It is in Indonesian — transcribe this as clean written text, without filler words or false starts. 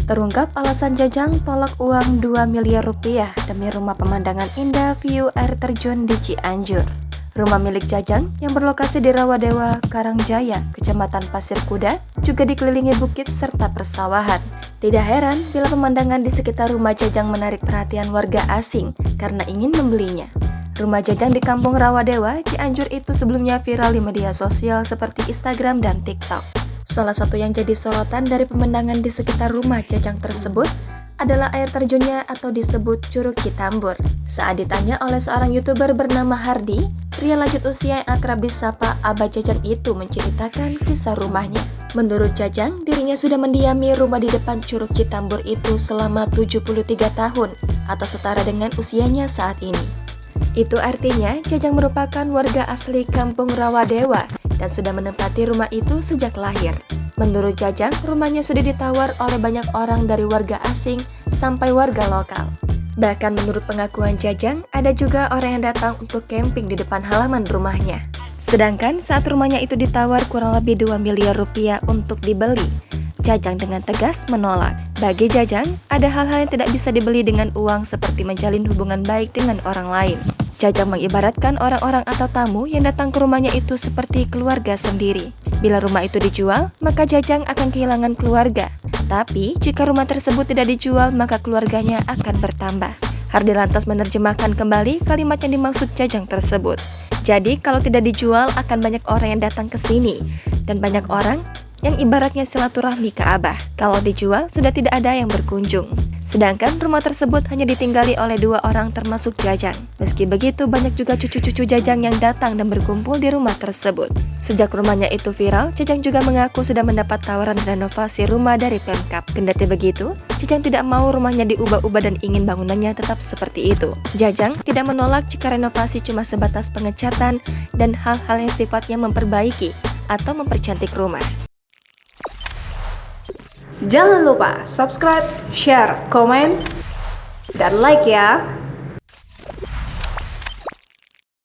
Terungkap alasan Jajang tolak uang 2 miliar rupiah demi rumah pemandangan indah view air terjun di Cianjur. Rumah milik Jajang yang berlokasi di Rawadewa, Karangjaya, Kecamatan Pasir Kuda, juga dikelilingi bukit serta persawahan. Tidak heran bila pemandangan di sekitar rumah Jajang menarik perhatian warga asing karena ingin membelinya. Rumah Jajang di Kampung Rawadewa, Cianjur itu sebelumnya viral di media sosial seperti Instagram dan TikTok. Salah satu yang jadi sorotan dari pemandangan di sekitar rumah Jajang tersebut adalah air terjunnya atau disebut Curug Citambur. Saat ditanya oleh seorang YouTuber bernama Hardi, pria lanjut usia yang akrab disapa Abah Jajang itu menceritakan kisah rumahnya. Menurut Jajang, dirinya sudah mendiami rumah di depan Curug Citambur itu selama 73 tahun atau setara dengan usianya saat ini. Itu artinya Jajang merupakan warga asli Kampung Rawadewa dan sudah menempati rumah itu sejak lahir. Menurut Jajang, rumahnya sudah ditawar oleh banyak orang dari warga asing sampai warga lokal. Bahkan menurut pengakuan Jajang, ada juga orang yang datang untuk camping di depan halaman rumahnya. Sedangkan saat rumahnya itu ditawar kurang lebih 2 miliar rupiah untuk dibeli, Jajang dengan tegas menolak. Bagi Jajang, ada hal-hal yang tidak bisa dibeli dengan uang seperti menjalin hubungan baik dengan orang lain. Jajang mengibaratkan orang-orang atau tamu yang datang ke rumahnya itu seperti keluarga sendiri. Bila rumah itu dijual, maka Jajang akan kehilangan keluarga. Tapi, jika rumah tersebut tidak dijual, maka keluarganya akan bertambah. Hardi lantas menerjemahkan kembali kalimat yang dimaksud Jajang tersebut. Jadi, kalau tidak dijual, akan banyak orang yang datang ke sini. Dan banyak orang yang ibaratnya silaturahmi ke Abah. Kalau dijual, sudah tidak ada yang berkunjung. Sedangkan rumah tersebut hanya ditinggali oleh 2 orang termasuk Jajang. Meski begitu, banyak juga cucu-cucu Jajang yang datang dan berkumpul di rumah tersebut. Sejak rumahnya itu viral, Jajang juga mengaku sudah mendapat tawaran renovasi rumah dari Pemkab. Kendati begitu, Jajang tidak mau rumahnya diubah-ubah dan ingin bangunannya tetap seperti itu. Jajang tidak menolak jika renovasi cuma sebatas pengecatan dan hal-hal yang sifatnya memperbaiki atau mempercantik rumah. Jangan lupa subscribe, share, komen, dan like ya.